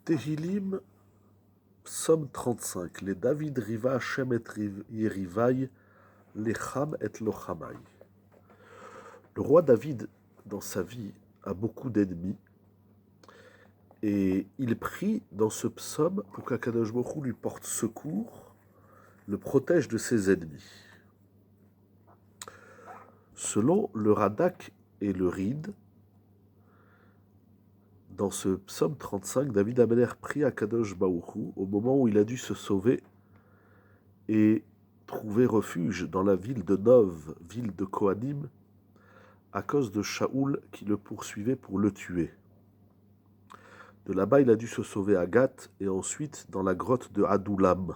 Tehilim, Psaume 35. Les David riva Hashem et Yerivaï, Lecham et Lochamai. Le roi David, dans sa vie, a beaucoup d'ennemis. Et il prie dans ce psaume pour qu'Akadosh Baruch Hu lui porte secours, le protège de ses ennemis. Selon le Radak et le Rid, dans ce psaume 35, David Ameler prie Akadosh Baruch Hu au moment où il a dû se sauver et trouver refuge dans la ville de Nov, ville de Kohanim, à cause de Shaoul qui le poursuivait pour le tuer. De là-bas, il a dû se sauver à Gath et ensuite dans la grotte de Adoulam.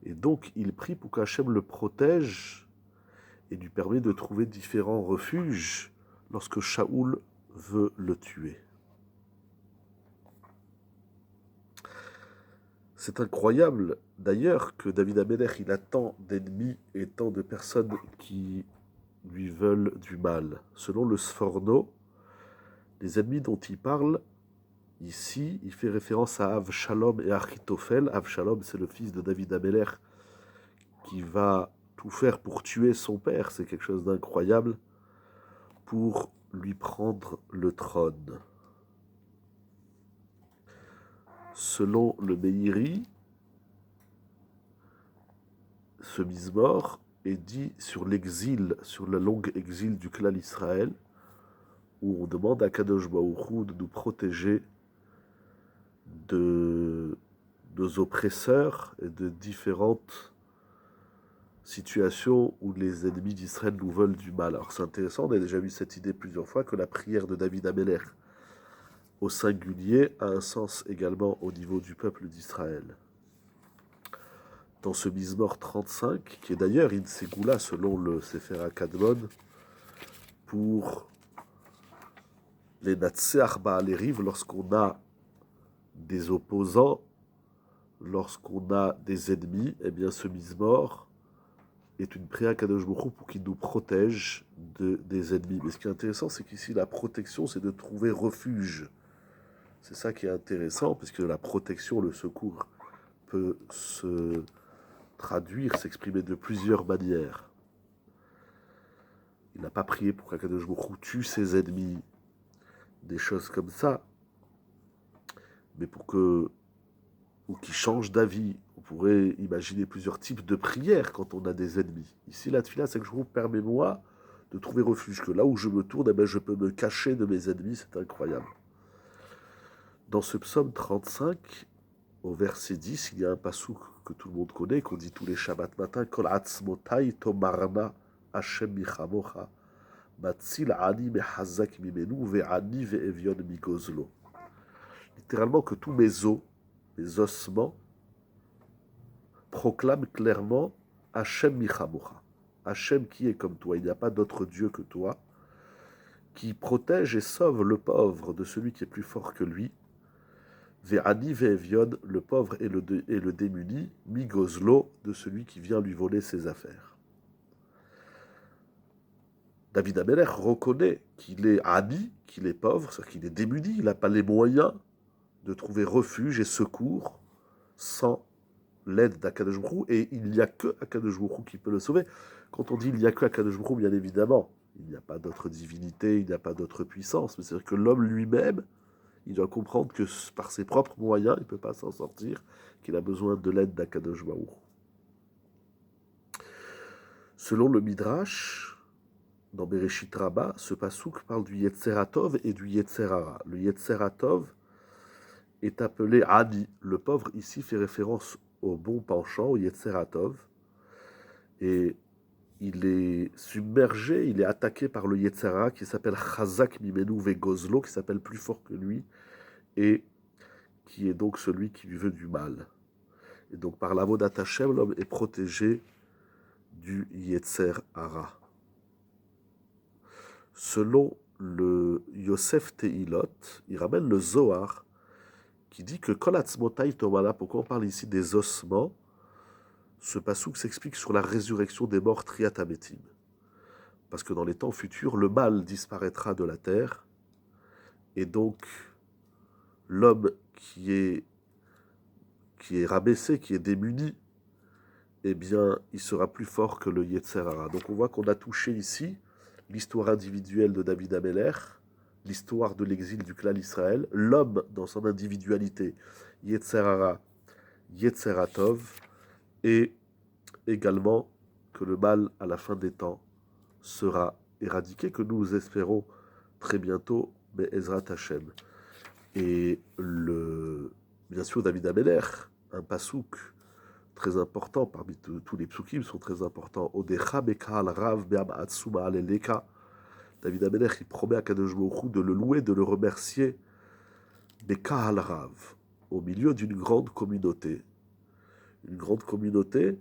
Et donc, il prie pour qu'Hachem le protège et lui permet de trouver différents refuges lorsque Shaoul veut le tuer. C'est incroyable d'ailleurs que David Ameler, il a tant d'ennemis et tant de personnes qui lui veulent du mal. Selon le Sforno, les ennemis dont il parle, ici, il fait référence à Avshalom et Achitophel. Avshalom, c'est le fils de David Ameler qui va tout faire pour tuer son père. C'est quelque chose d'incroyable pour lui prendre le trône. Selon le Meiri, ce Mizmor est dit sur l'exil, sur le long exil du clan Israël, où on demande à Kadosh Baruch Hu de nous protéger de nos oppresseurs et de différentes situations où les ennemis d'Israël nous veulent du mal. Alors c'est intéressant, on a déjà vu cette idée plusieurs fois, que la prière de David Ameler au singulier a un sens également au niveau du peuple d'Israël. Dans ce Mizmor 35, qui est d'ailleurs une ségoula selon le Sefer HaKadmon, pour les Natseach Ba'alei Riv, lorsqu'on a des opposants, lorsqu'on a des ennemis, eh bien ce Mizmor est une prière à Kadosh Baruch Hu pour qu'il nous protège des ennemis. Mais ce qui est intéressant, c'est qu'ici, la protection, c'est de trouver refuge. C'est ça qui est intéressant, parce que la protection, le secours, peut se traduire, s'exprimer de plusieurs manières. Il n'a pas prié pour qu'Akadosh Baruch Hu tue ses ennemis, des choses comme ça, mais pour que, ou qu'il change d'avis. On pourrait imaginer plusieurs types de prières quand on a des ennemis. Ici, la tefila, c'est que je vous permets-moi de trouver refuge, que là où je me tourne, eh bien, je peux me cacher de mes ennemis, c'est incroyable. Dans ce psaume 35, au verset 10, il y a un passouk que tout le monde connaît, qu'on dit tous les Shabbat matin, Kol atzmotai tomarna Hashem michamocha, matzil ani mehazak mimenu, ve'ani ve'evion migozlo. Littéralement que tous mes os, mes ossements, proclament clairement Hashem michamocha. Hashem qui est comme toi, il n'y a pas d'autre Dieu que toi, qui protège et sauve le pauvre de celui qui est plus fort que lui, Ve'ani ve'evion, le pauvre et le démuni, migozlo, de celui qui vient lui voler ses affaires. David Ameler reconnaît qu'il est ani, qu'il est pauvre, c'est-à-dire qu'il est démuni, il n'a pas les moyens de trouver refuge et secours sans l'aide d'Akadosh Baruch Hu, et il n'y a que Akadosh Baruch Hu qui peut le sauver. Quand on dit il n'y a que Akadosh Baruch Hu, bien évidemment, il n'y a pas d'autre divinité, il n'y a pas d'autre puissance, mais c'est-à-dire que l'homme lui-même, il doit comprendre que par ses propres moyens, il ne peut pas s'en sortir, qu'il a besoin de l'aide d'Akadosh Baruch Hu. Selon le Midrash, dans Bereshit Rabbah, ce pasouk parle du Yetzeratov et du Yetzerara. Le Yetzeratov est appelé Ani. Le pauvre ici fait référence au bon penchant, au Yetzeratov, et il est submergé, il est attaqué par le Yetzerara qui s'appelle Chazak Mimenu Vegozlo, qui s'appelle plus fort que lui, et qui est donc celui qui lui veut du mal. Et donc par l'avodat Hashem, l'homme est protégé du Yetzer Hara. Selon le Yosef Teilot, il ramène le Zohar, qui dit que Kol Atzmotai Tomala, pourquoi on parle ici des ossements, ce passouk s'explique sur la résurrection des morts Triat Hametim. Parce que dans les temps futurs, le mal disparaîtra de la terre, et donc l'homme qui est rabaissé, qui est démuni, eh bien, il sera plus fort que le Yetzer Hara. Donc on voit qu'on a touché ici l'histoire individuelle de David Ameller, l'histoire de l'exil du clan Israël, l'homme dans son individualité, Yetzer Hara, Yetzer Hatov, et également que le mal à la fin des temps sera éradiqué, que nous espérons très bientôt, mais Ezrat Hashem. Et bien sûr, David Ameller, un pasouk très important, parmi tous les psukim sont très importants. Odecha bekal rav be'am atsuma aleleka. David Ameller, il promet à Kadosh Baruch Hu de le louer, de le remercier, bekal rav, au milieu d'une grande communauté. Une grande communauté,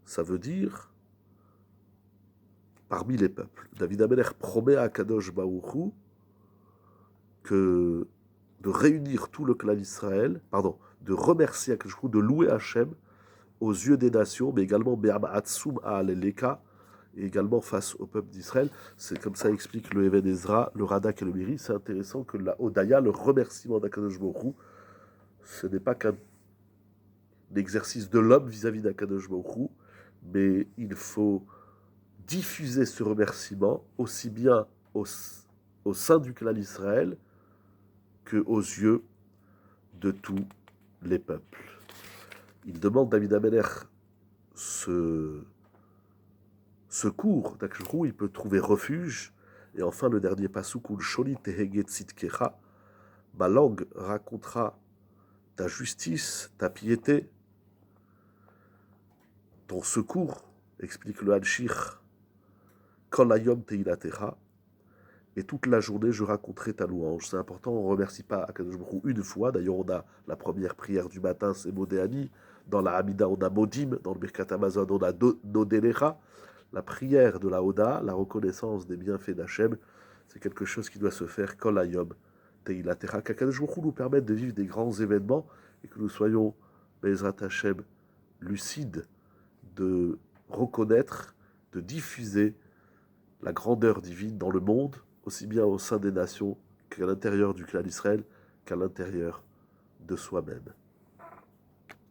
ça veut dire parmi les peuples. David Ameller promet à Kadosh Baruch Hu que de réunir tout le clan d'Israël, de remercier Kadosh Baruch Hu, de louer Hachem aux yeux des nations, mais également Be'am Atsum A'aleleka, et également face au peuple d'Israël. C'est comme ça explique le Even Ezra, le Radak et le Miri. C'est intéressant que la Odaya, le remerciement d'Akadosh Baruch Hu, ce n'est pas qu'un exercice de l'homme vis-à-vis d'Akadosh Baruch Hu, mais il faut diffuser ce remerciement aussi bien au sein du clan d'Israël qu'aux yeux de tous les peuples. Il demande David Ameller ce secours d'Akadosh, il peut trouver refuge. Et enfin, le dernier passouk, Ul Sholi Teheget Tzidkecha, ma langue racontera ta justice, ta piété, ton secours, explique le Hanshir, Kol Hayom Teilatecha, et toute la journée je raconterai ta louange. C'est important, on ne remercie pas Akadosh Baruch Hu une fois. D'ailleurs, on a la première prière du matin, c'est Modéani. Dans la Hamida, on a Modim. Dans le Birkat Hamazon, on a Nodelecha. La prière de la Oda, la reconnaissance des bienfaits d'Hachem, c'est quelque chose qui doit se faire Kol Hayom Teilatecha. Qu'Akadosh Baruch Hu nous permette de vivre des grands événements et que nous soyons, Bezrat Hachem, lucides de reconnaître, de diffuser la grandeur divine dans le monde, aussi bien au sein des nations qu'à l'intérieur du clan d'Israël, qu'à l'intérieur de soi-même.